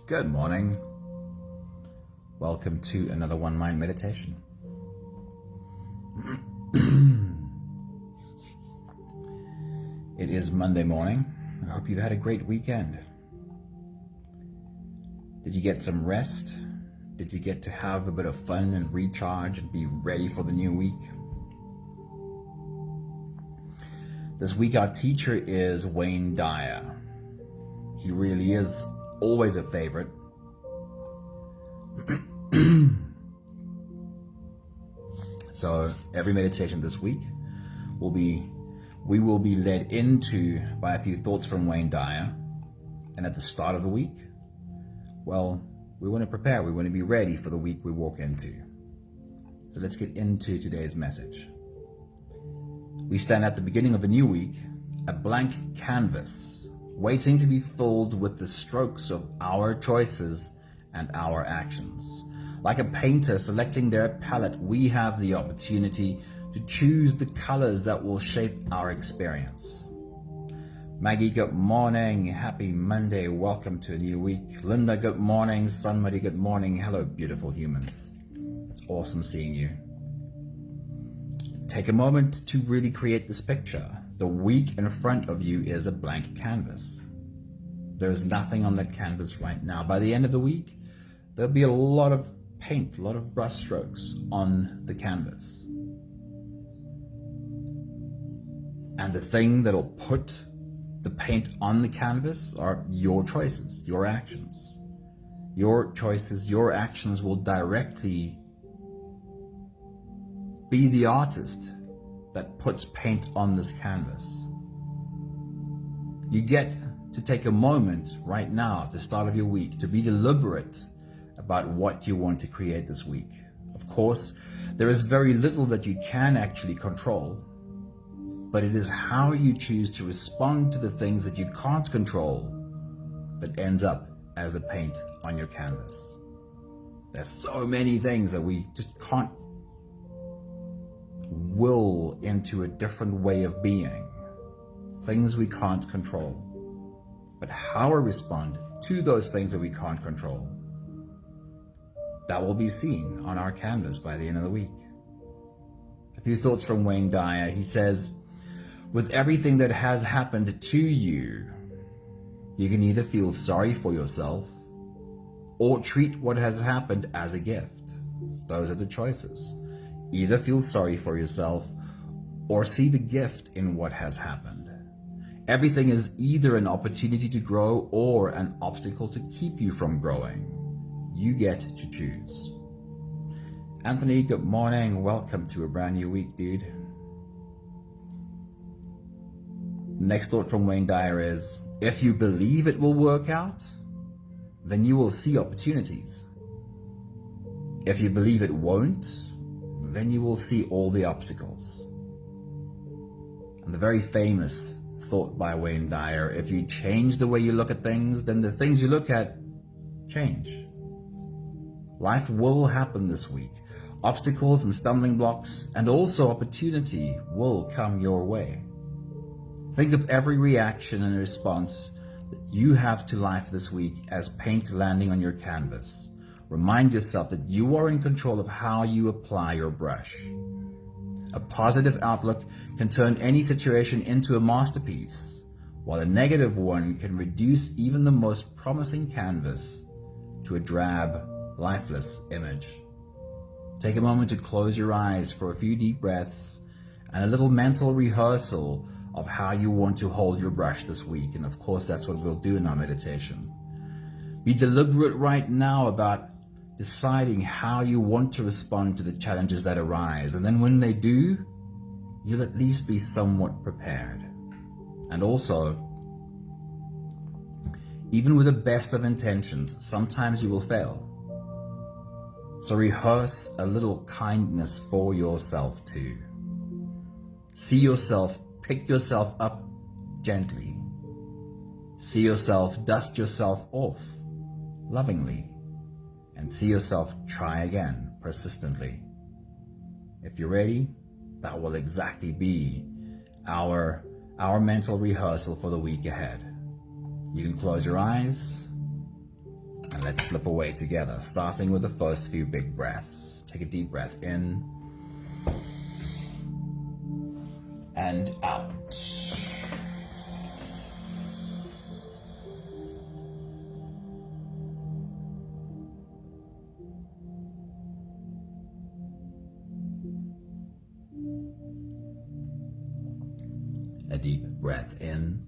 Good morning. Welcome to another One Mind meditation. It is Monday morning. I hope you've had a great weekend. Did you get some rest? Did you get to have a bit of fun and recharge and be ready for the new week? This week our teacher is Wayne Dyer. He really is always a favorite. So every meditation this week we will be led into by a few thoughts from Wayne Dyer. And at the start of the week, well, we want to prepare. We want to be ready for the week we walk into. So let's get into today's message. We stand at the beginning of a new week, a blank canvas, waiting to be filled with the strokes of our choices and our actions. Like a painter selecting their palette, we have the opportunity to choose the colors that will shape our experience. Maggie, good morning. Happy Monday. Welcome to a new week. Linda, good morning. Sunmuddy, good morning. Hello, beautiful humans. It's awesome seeing you. Take a moment to really create this picture. The week in front of you is a blank canvas. There's nothing on that canvas right now. By the end of the week, there'll be a lot of paint, a lot of brush strokes on the canvas. And the thing that'll put the paint on the canvas are your choices, your actions. Your choices, your actions will directly be the artist that puts paint on this canvas. You get to take a moment right now at the start of your week to be deliberate about what you want to create this week. Of course, there is very little that you can actually control, but it is how you choose to respond to the things that you can't control that ends up as the paint on your canvas. There's so many things that we just can't will into a different way of being, things we can't control. But how we respond to those things that we can't control, that will be seen on our canvas by the end of the week. A few thoughts from Wayne Dyer. He says, with everything that has happened to you, you can either feel sorry for yourself or treat what has happened as a gift. Those are the choices. Either feel sorry for yourself or see the gift in what has happened. Everything is either an opportunity to grow or an obstacle to keep you from growing. You get to choose. Anthony, good morning. Welcome to a brand new week, dude. Next thought from Wayne Dyer is, if you believe it will work out, then you will see opportunities. If you believe it won't, then you will see all the obstacles. And the very famous thought by Wayne Dyer, if you change the way you look at things, then the things you look at change. Life will happen this week. Obstacles and stumbling blocks and also opportunity will come your way. Think of every reaction and response that you have to life this week as paint landing on your canvas. Remind yourself that you are in control of how you apply your brush. A positive outlook can turn any situation into a masterpiece, while a negative one can reduce even the most promising canvas to a drab, lifeless image. Take a moment to close your eyes for a few deep breaths and a little mental rehearsal of how you want to hold your brush this week. And of course, that's what we'll do in our meditation. Be deliberate right now about deciding how you want to respond to the challenges that arise. And then when they do, you'll at least be somewhat prepared. And also, even with the best of intentions, sometimes you will fail. So rehearse a little kindness for yourself too. See yourself, pick yourself up gently. See yourself, dust yourself off lovingly. And see yourself try again persistently. If you're ready, that will exactly be our mental rehearsal for the week ahead. You can close your eyes and let's slip away together, starting with the first few big breaths. Take a deep breath in and out. A deep breath in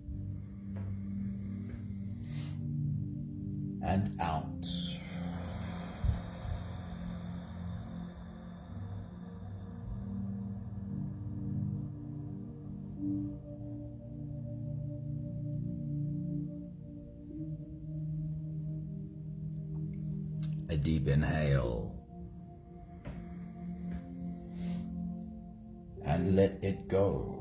and out. A deep inhale and let it go.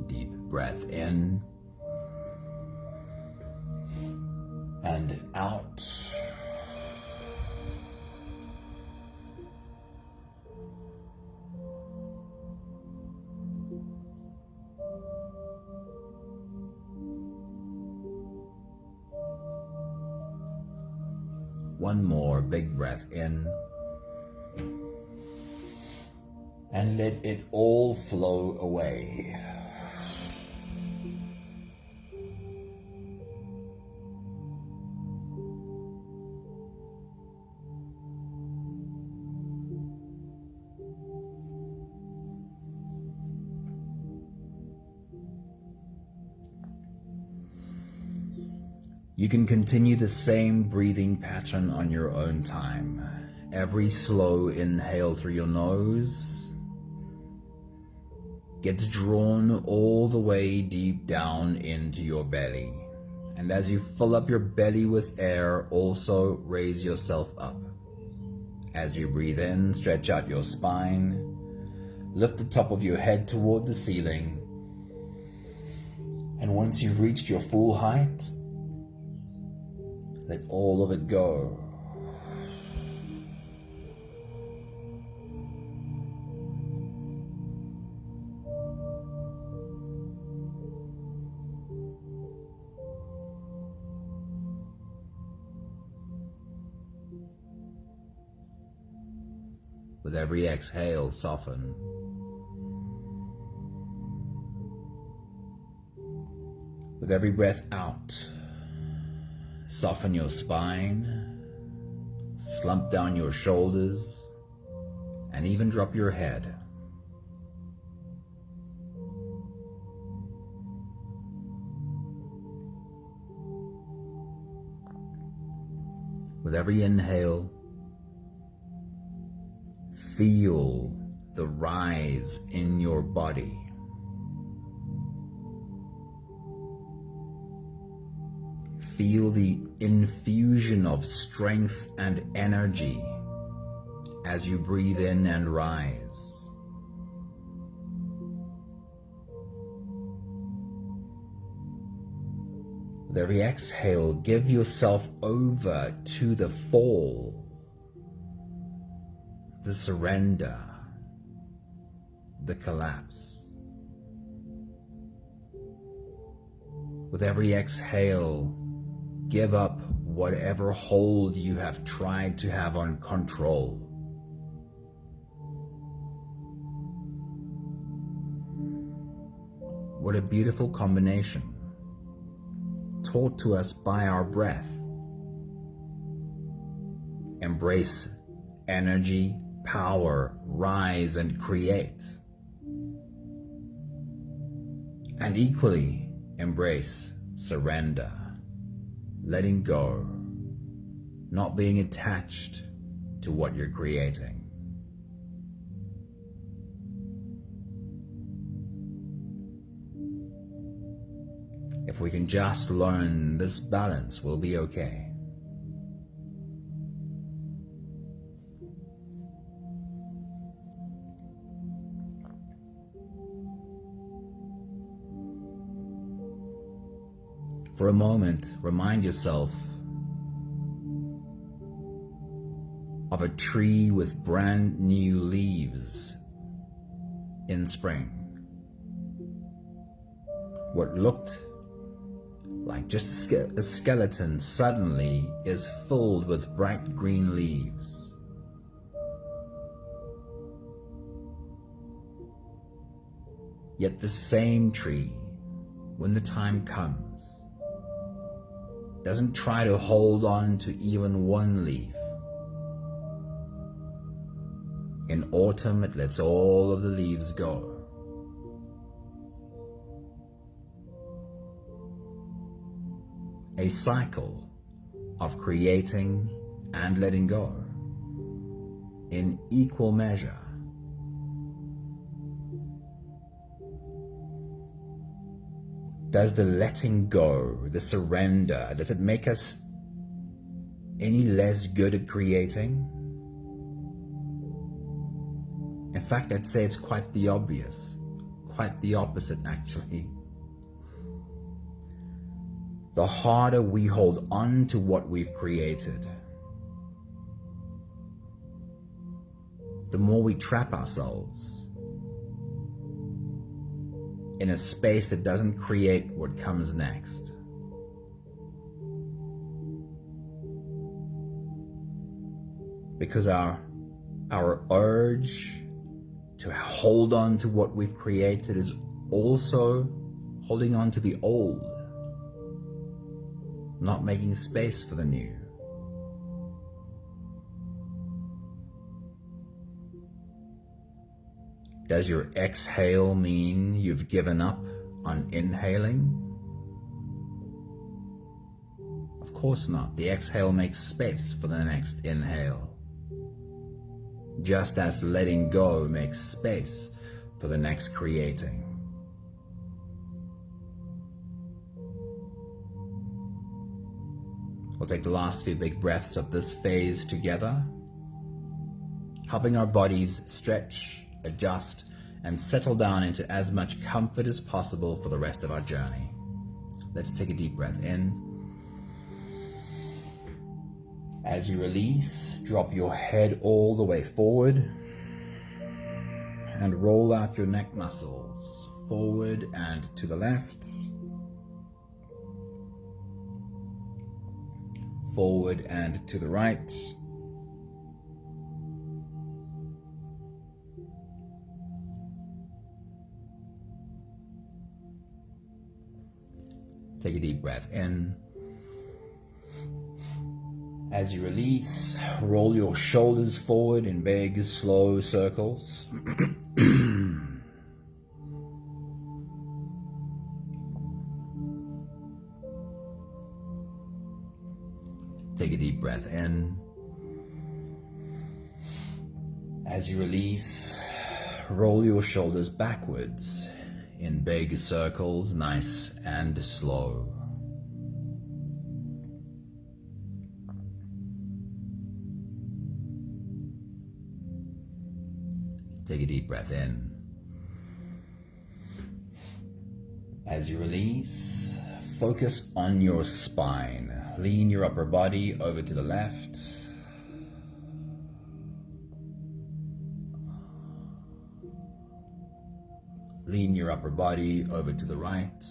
Deep breath in and out. One more big breath in and let it all flow away. You can continue the same breathing pattern on your own time. Every slow inhale through your nose gets drawn all the way deep down into your belly. And as you fill up your belly with air, also raise yourself up. As you breathe in, stretch out your spine, lift the top of your head toward the ceiling, and once you've reached your full height, let all of it go. With every exhale, soften. With every breath out, soften your spine, slump down your shoulders, and even drop your head. With every inhale, feel the rise in your body. Feel the infusion of strength and energy as you breathe in and rise. With every exhale, give yourself over to the fall, the surrender, the collapse. With every exhale, give up whatever hold you have tried to have on control. What a beautiful combination, taught to us by our breath. Embrace energy, power, rise, and create. And equally, embrace surrender, letting go, not being attached to what you're creating. If we can just learn this balance, we'll be okay. For a moment, remind yourself of a tree with brand new leaves in spring. What looked like just a skeleton suddenly is filled with bright green leaves. Yet the same tree, when the time comes, doesn't try to hold on to even one leaf. In autumn, it lets all of the leaves go. A cycle of creating and letting go in equal measure. Does the letting go, the surrender, does it make us any less good at creating? In fact, I'd say it's quite the opposite actually. The harder we hold on to what we've created, the more we trap ourselves in a space that doesn't create what comes next. Because our urge to hold on to what we've created is also holding on to the old, not making space for the new. Does your exhale mean you've given up on inhaling? Of course not. The exhale makes space for the next inhale. Just as letting go makes space for the next creating. We'll take the last few big breaths of this phase together, helping our bodies stretch, adjust, and settle down into as much comfort as possible for the rest of our journey. Let's take a deep breath in. As you release, drop your head all the way forward and roll out your neck muscles forward and to the left, forward and to the right. Take a deep breath in. As you release, roll your shoulders forward in big, slow circles. Take a deep breath in. As you release, roll your shoulders backwards in big circles, nice and slow. Take a deep breath in. As you release, focus on your spine. Lean your upper body over to the left. Lean your upper body over to the right.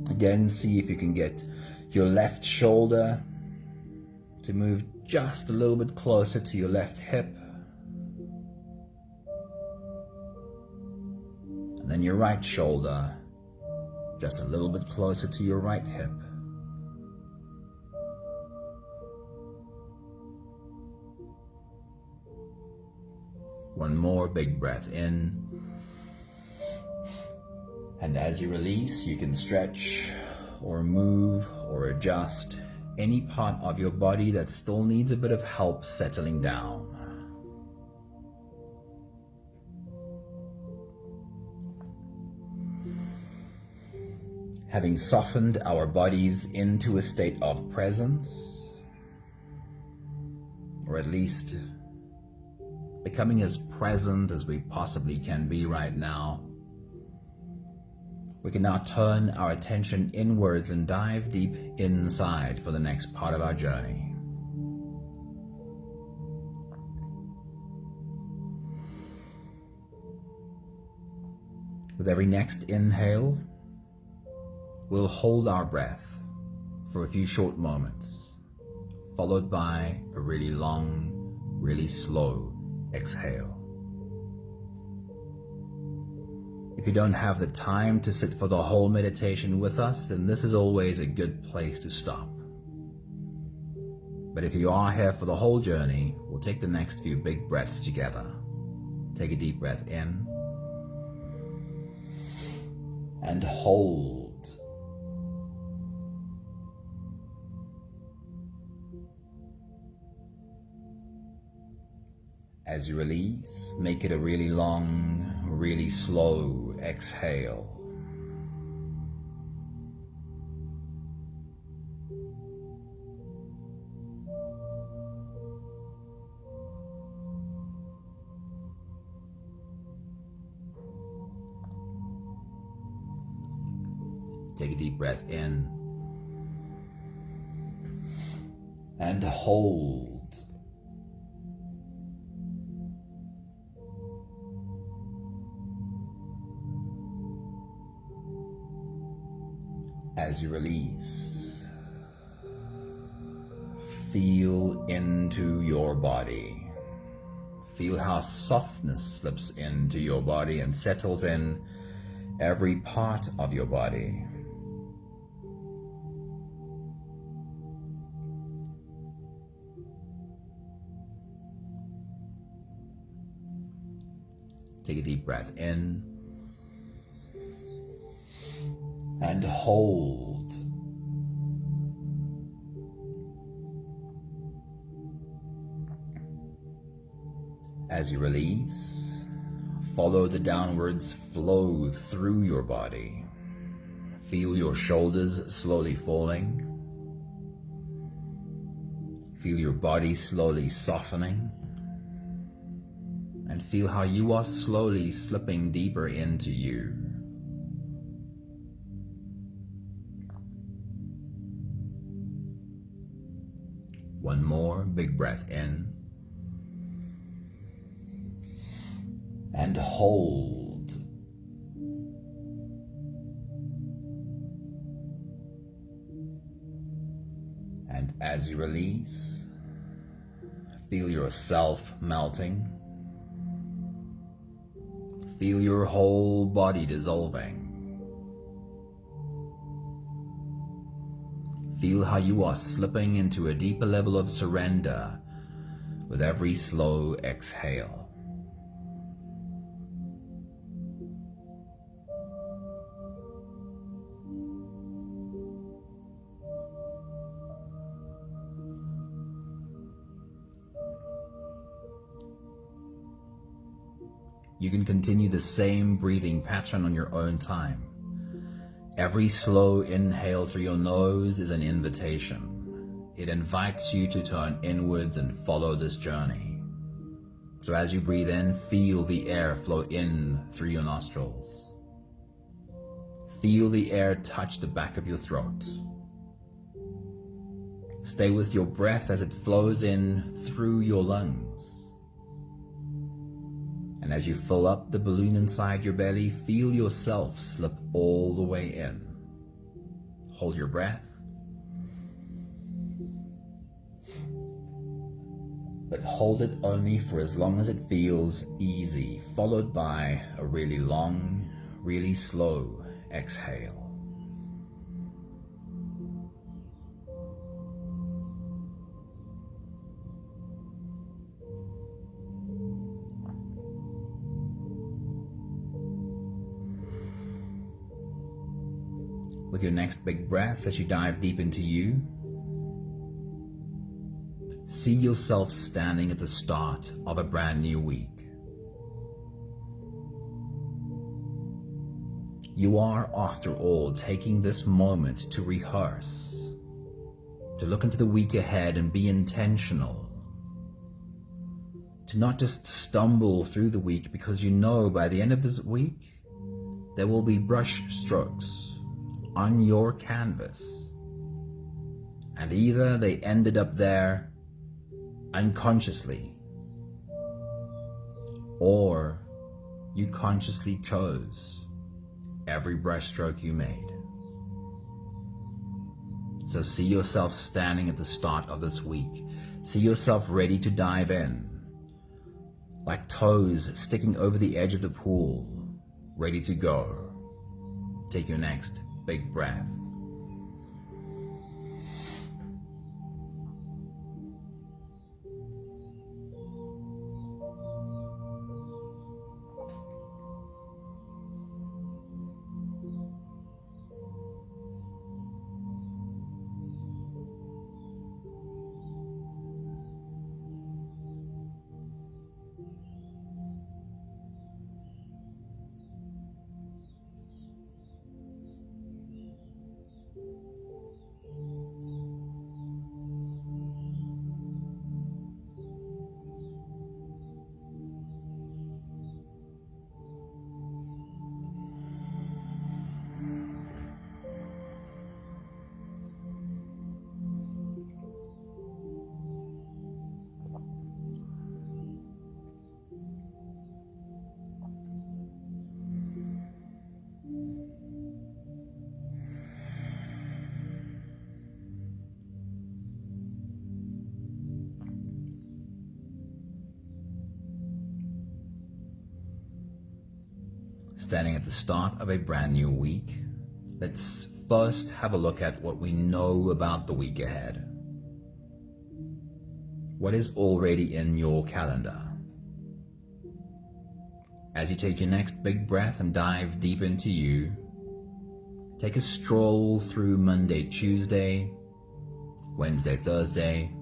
Again, see if you can get your left shoulder to move just a little bit closer to your left hip. And then your right shoulder just a little bit closer to your right hip. One more big breath in. And as you release, you can stretch or move or adjust any part of your body that still needs a bit of help settling down. Having softened our bodies into a state of presence, or at least becoming as present as we possibly can be right now. We can now turn our attention inwards and dive deep inside for the next part of our journey. With every next inhale, we'll hold our breath for a few short moments, followed by a really long, really slow exhale. If you don't have the time to sit for the whole meditation with us, then this is always a good place to stop. But if you are here for the whole journey, we'll take the next few big breaths together. Take a deep breath in and hold. As you release, make it a really long, really slow exhale. Take a deep breath in and hold. As you release, feel into your body. Feel how softness slips into your body and settles in every part of your body. Take a deep breath in and hold. As you release, follow the downwards flow through your body. Feel your shoulders slowly falling. Feel your body slowly softening. And feel how you are slowly slipping deeper into you. One more big breath in and hold. And as you release, feel yourself melting. Feel your whole body dissolving. Feel how you are slipping into a deeper level of surrender with every slow exhale. You can continue the same breathing pattern on your own time. Every slow inhale through your nose is an invitation. It invites you to turn inwards and follow this journey. So as you breathe in, feel the air flow in through your nostrils. Feel the air touch the back of your throat. Stay with your breath as it flows in through your lungs. And as you fill up the balloon inside your belly, feel yourself slip all the way in. Hold your breath. But hold it only for as long as it feels easy, followed by a really long, really slow exhale. With your next big breath, as you dive deep into you, see yourself standing at the start of a brand new week. You are, after all, taking this moment to rehearse, to look into the week ahead and be intentional, to not just stumble through the week, because you know by the end of this week, there will be brush strokes on your canvas. And either they ended up there unconsciously, or you consciously chose every brush stroke you made. So see yourself standing at the start of this week. See yourself ready to dive in, like toes sticking over the edge of the pool, ready to go. Take your next big breath. Standing at the start of a brand new week, let's first have a look at what we know about the week ahead. What is already in your calendar? As you take your next big breath and dive deep into you, take a stroll through Monday, Tuesday, Wednesday, Thursday,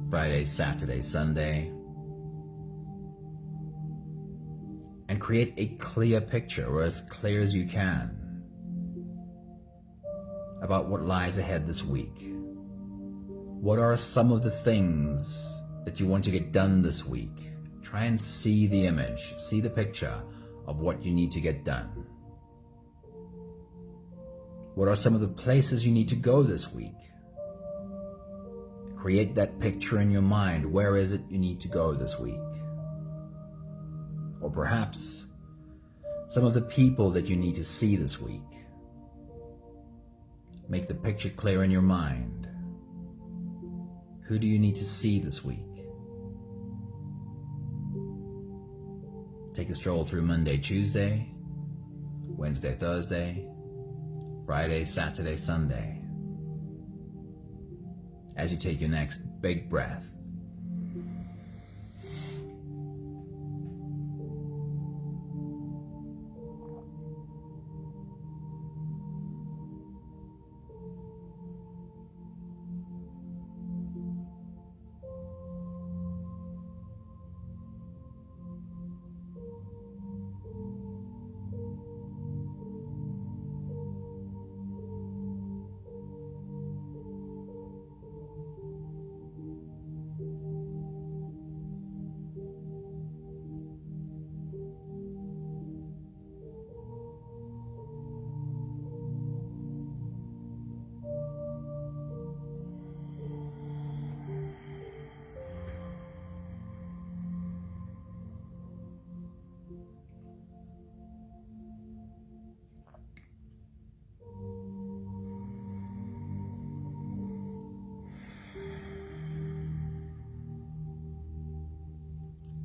Friday, Saturday, Sunday, and create a clear picture, or as clear as you can, about what lies ahead this week. What are some of the things that you want to get done this week? Try and see the image, see the picture of what you need to get done. What are some of the places you need to go this week? Create that picture in your mind. Where is it you need to go this week? Or perhaps some of the people that you need to see this week. Make the picture clear in your mind. Who do you need to see this week? Take a stroll through Monday, Tuesday, Wednesday, Thursday, Friday, Saturday, Sunday. As you take your next big breath,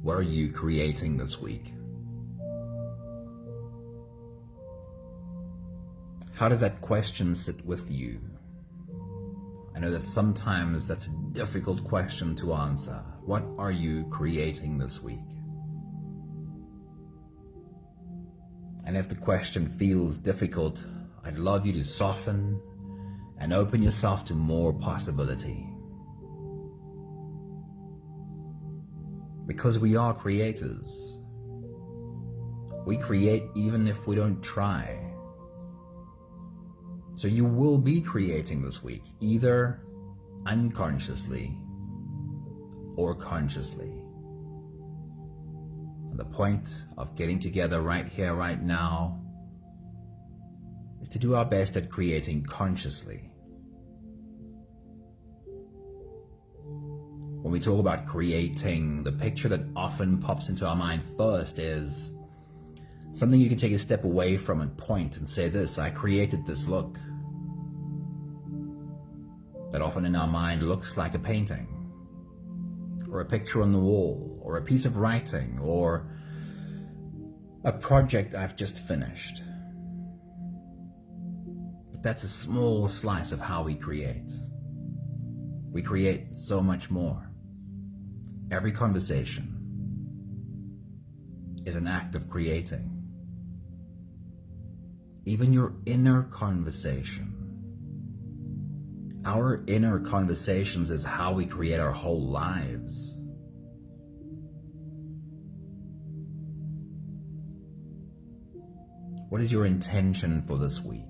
what are you creating this week? How does that question sit with you? I know that sometimes that's a difficult question to answer. What are you creating this week? And if the question feels difficult, I'd love you to soften and open yourself to more possibility. Because we are creators. We create even if we don't try. So you will be creating this week, either unconsciously or consciously. The point of getting together right here, right now, is to do our best at creating consciously. When we talk about creating, the picture that often pops into our mind first is something you can take a step away from and point and say this: I created this look. That often in our mind looks like a painting, or a picture on the wall, or a piece of writing, or a project I've just finished. But that's a small slice of how we create. We create so much more. Every conversation is an act of creating. Even your inner conversation. Our inner conversations is how we create our whole lives. What is your intention for this week?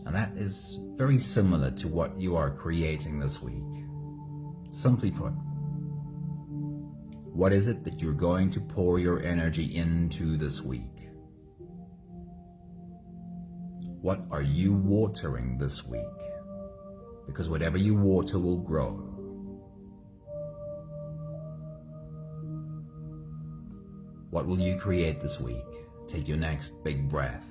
And that is very similar to what you are creating this week. Simply put, what is it that you're going to pour your energy into this week? What are you watering this week? Because whatever you water will grow. What will you create this week? Take your next big breath.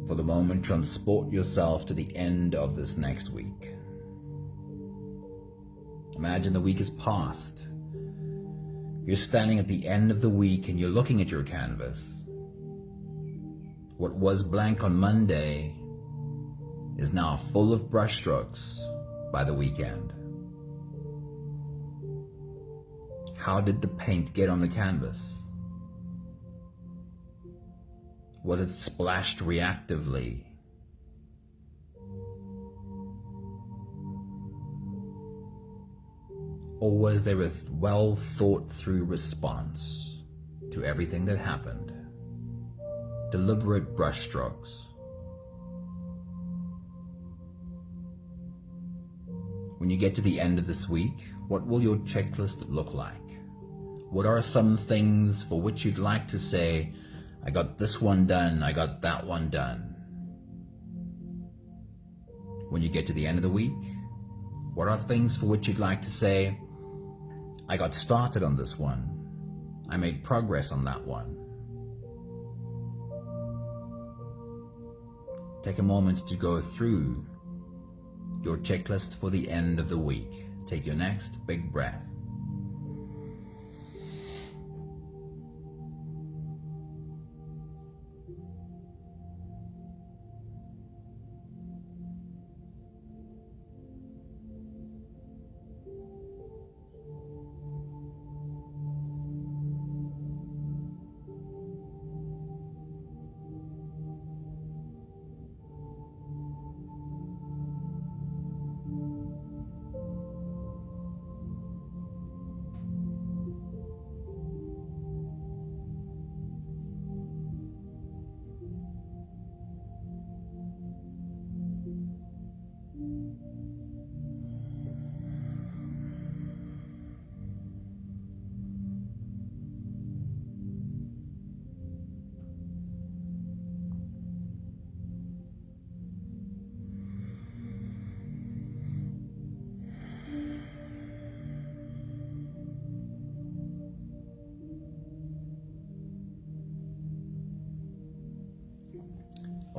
For the moment, transport yourself to the end of this next week. Imagine the week is past. You're standing at the end of the week and you're looking at your canvas. What was blank on Monday is now full of brushstrokes by the weekend. How did the paint get on the canvas? Was it splashed reactively? Or was there a well thought through response to everything that happened? Deliberate brushstrokes. When you get to the end of this week, what will your checklist look like? What are some things for which you'd like to say, I got this one done, I got that one done? When you get to the end of the week, what are things for which you'd like to say, I got started on this one, I made progress on that one? Take a moment to go through your checklist for the end of the week. Take your next big breath.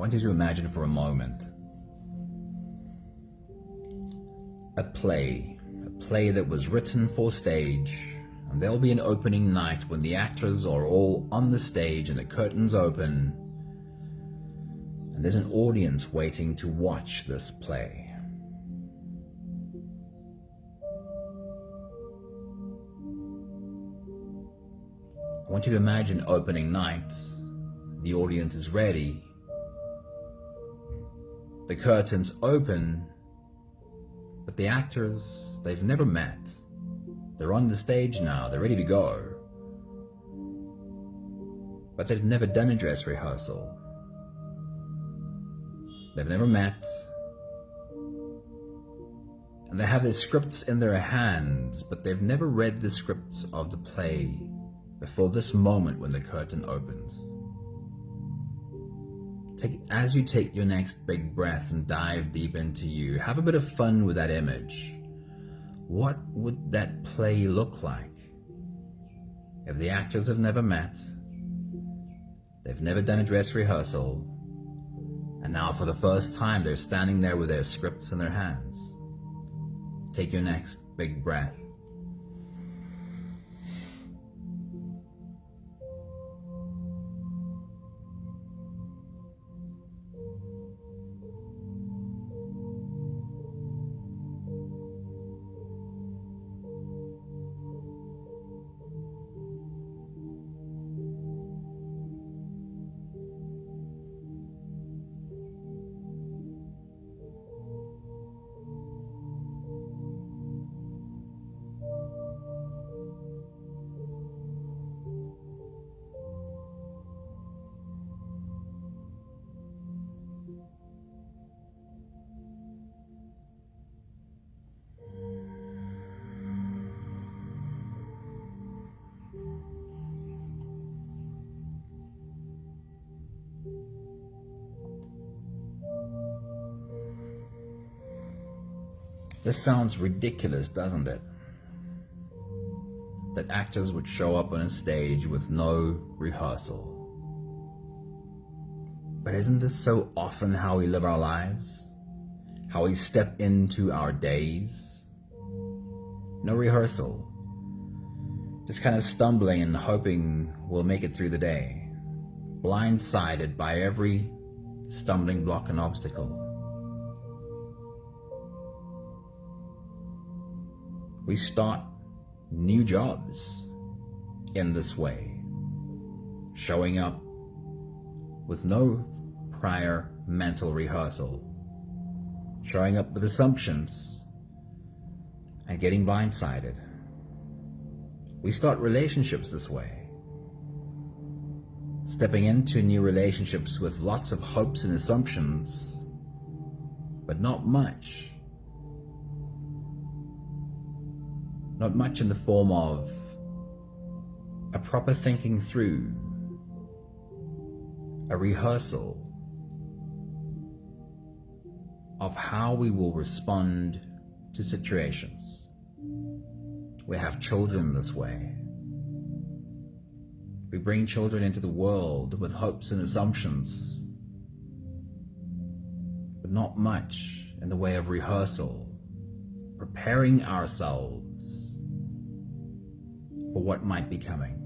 I want you to imagine for a moment a play that was written for stage, and there'll be an opening night when the actors are all on the stage and the curtains open, and there's an audience waiting to watch this play. I want you to imagine opening night. The audience is ready. The curtains open, but the actors, they've never met. They're on the stage now, they're ready to go. But they've never done a dress rehearsal. They've never met. And they have their scripts in their hands, but they've never read the scripts of the play before this moment when the curtain opens. As you take your next big breath and dive deep into you, have a bit of fun with that image. What would that play look like if the actors have never met, they've never done a dress rehearsal, and now for the first time they're standing there with their scripts in their hands? Take your next big breath. This sounds ridiculous, doesn't it? That actors would show up on a stage with no rehearsal. But isn't this so often how we live our lives? How we step into our days? No rehearsal. Just kind of stumbling and hoping we'll make it through the day. Blindsided by every stumbling block and obstacle. We start new jobs in this way, showing up with no prior mental rehearsal, showing up with assumptions and getting blindsided. We start relationships this way, stepping into new relationships with lots of hopes and assumptions, but not much. Not much in the form of a proper thinking through, a rehearsal of how we will respond to situations. We have children this way. We bring children into the world with hopes and assumptions, but not much in the way of rehearsal, preparing ourselves for what might be coming.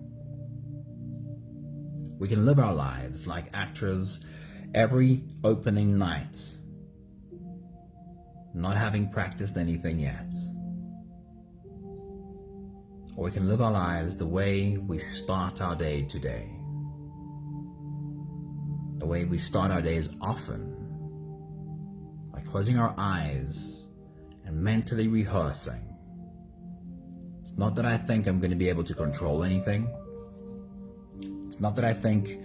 We can live our lives like actors every opening night, not having practiced anything yet. Or we can live our lives the way we start our day today. The way we start our days often, by closing our eyes and mentally rehearsing. It's not that I think I'm going to be able to control anything. It's not that I think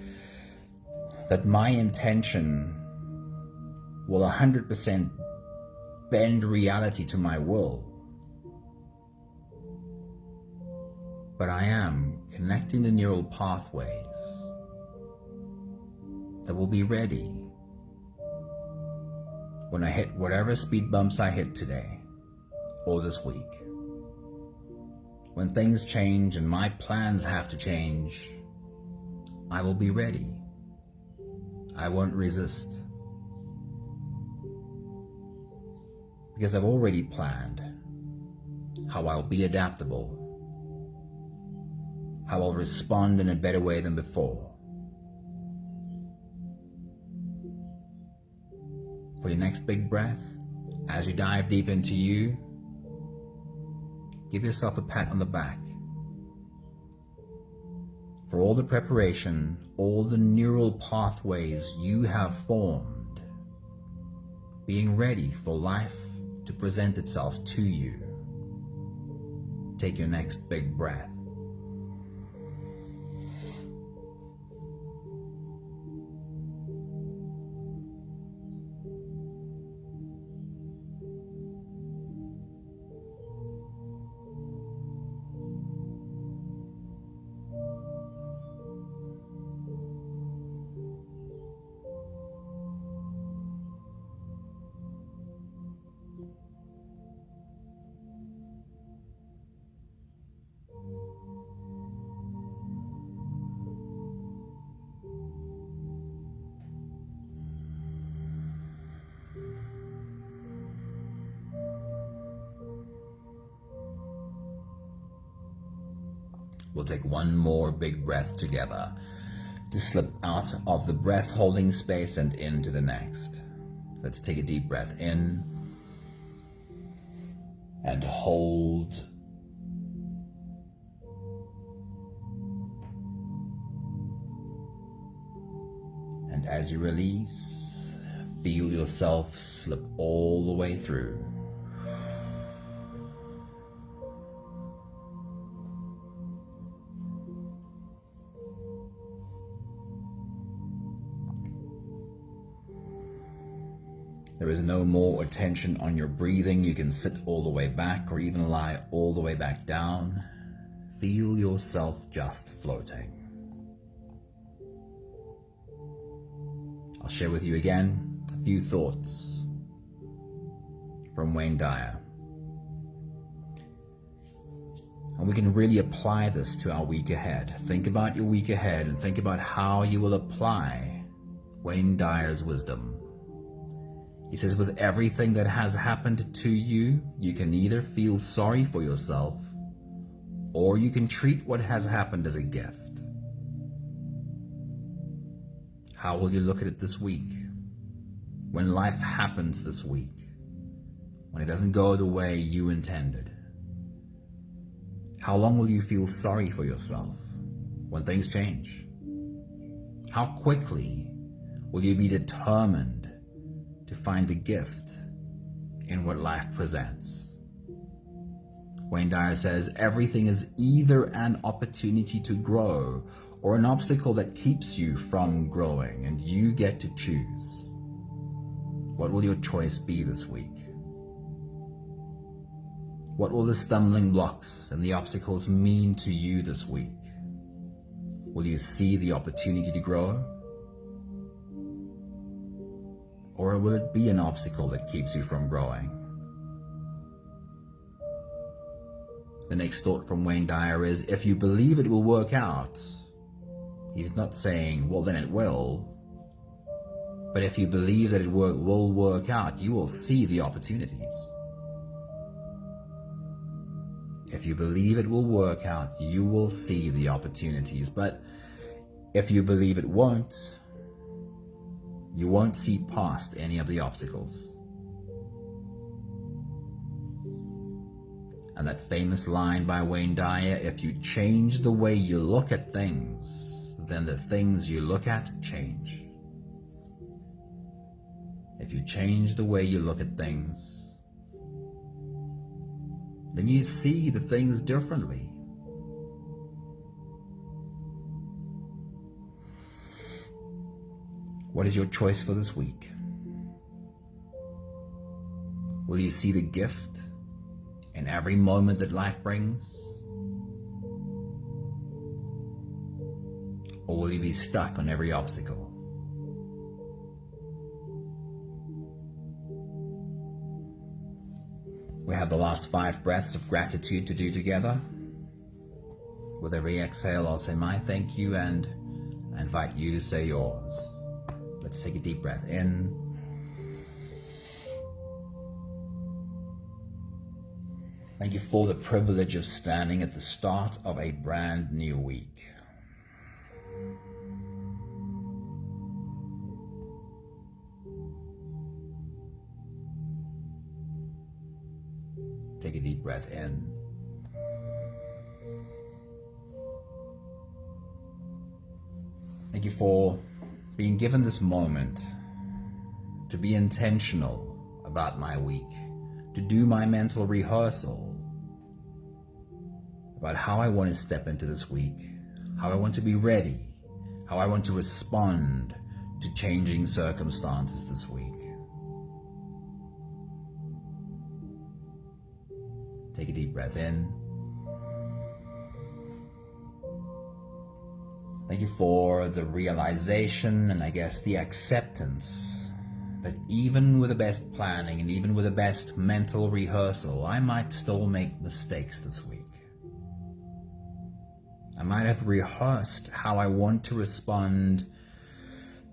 that my intention will 100% bend reality to my will. But I am connecting the neural pathways that will be ready when I hit whatever speed bumps I hit today or this week. When things change and my plans have to change, I will be ready. I won't resist. Because I've already planned how I'll be adaptable, how I'll respond in a better way than before. For your next big breath, as you dive deep into you, give yourself a pat on the back for all the preparation, all the neural pathways you have formed, being ready for life to present itself to you. Take your next big breath. We'll take one more big breath together to slip out of the breath holding space and into the next. Let's take a deep breath in and hold. And as you release, feel yourself slip all the way through. There is no more attention on your breathing. You can sit all the way back or even lie all the way back down. Feel yourself just floating. I'll share with you again a few thoughts from Wayne Dyer. And we can really apply this to our week ahead. Think about your week ahead and think about how you will apply Wayne Dyer's wisdom. He says, with everything that has happened to you, you can either feel sorry for yourself or you can treat what has happened as a gift. How will you look at it this week? When life happens this week, when it doesn't go the way you intended, how long will you feel sorry for yourself when things change? How quickly will you be determined to find the gift in what life presents? Wayne Dyer says, everything is either an opportunity to grow or an obstacle that keeps you from growing, and you get to choose. What will your choice be this week? What will the stumbling blocks and the obstacles mean to you this week? Will you see the opportunity to grow? Or will it be an obstacle that keeps you from growing? The next thought from Wayne Dyer is, if you believe it will work out, he's not saying, well, then it will. But if you believe that it will work out, you will see the opportunities. If you believe it will work out, you will see the opportunities. But if you believe it won't, you won't see past any of the obstacles. And that famous line by Wayne Dyer, if you change the way you look at things, then the things you look at change. If you change the way you look at things, then you see the things differently. What is your choice for this week? Will you see the gift in every moment that life brings? Or will you be stuck on every obstacle? We have the last 5 breaths of gratitude to do together. With every exhale, I'll say my thank you and I invite you to say yours. Let's take a deep breath in. Thank you for the privilege of standing at the start of a brand new week. Take a deep breath in. Thank you for being given this moment to be intentional about my week, to do my mental rehearsal about how I want to step into this week, how I want to be ready, how I want to respond to changing circumstances this week. Take a deep breath in. Thank you for the realization and I guess the acceptance that even with the best planning and even with the best mental rehearsal, I might still make mistakes this week. I might have rehearsed how I want to respond,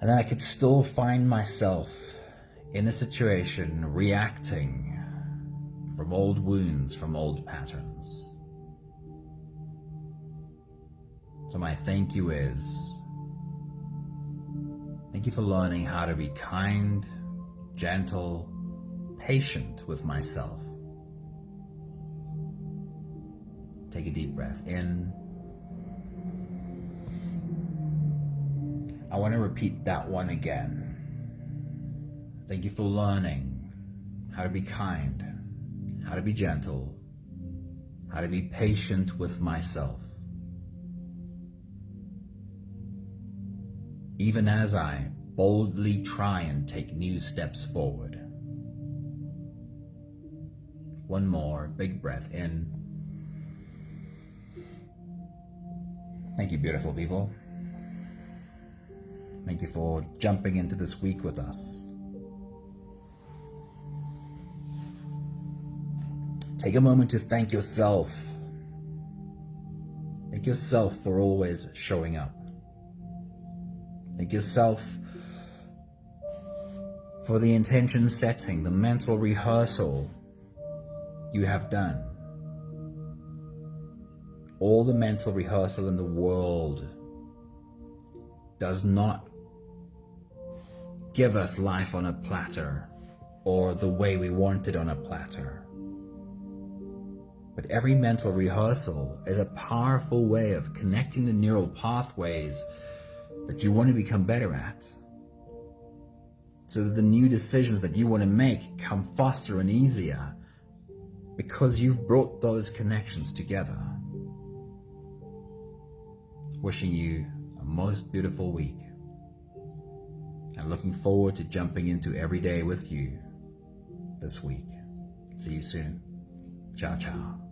and then I could still find myself in a situation reacting from old wounds, from old patterns. So my thank you is, thank you for learning how to be kind, gentle, patient with myself. Take a deep breath in. I want to repeat that one again. Thank you for learning how to be kind, how to be gentle, how to be patient with myself. Even as I boldly try and take new steps forward. One more big breath in. Thank you, beautiful people. Thank you for jumping into this week with us. Take a moment to thank yourself. Thank yourself for always showing up. Thank yourself for the intention setting, the mental rehearsal you have done. All the mental rehearsal in the world does not give us life on a platter or the way we want it on a platter. But every mental rehearsal is a powerful way of connecting the neural pathways that you want to become better at, so that the new decisions that you want to make come faster and easier because you've brought those connections together. Wishing you a most beautiful week and looking forward to jumping into every day with you this week. See you soon. Ciao, ciao.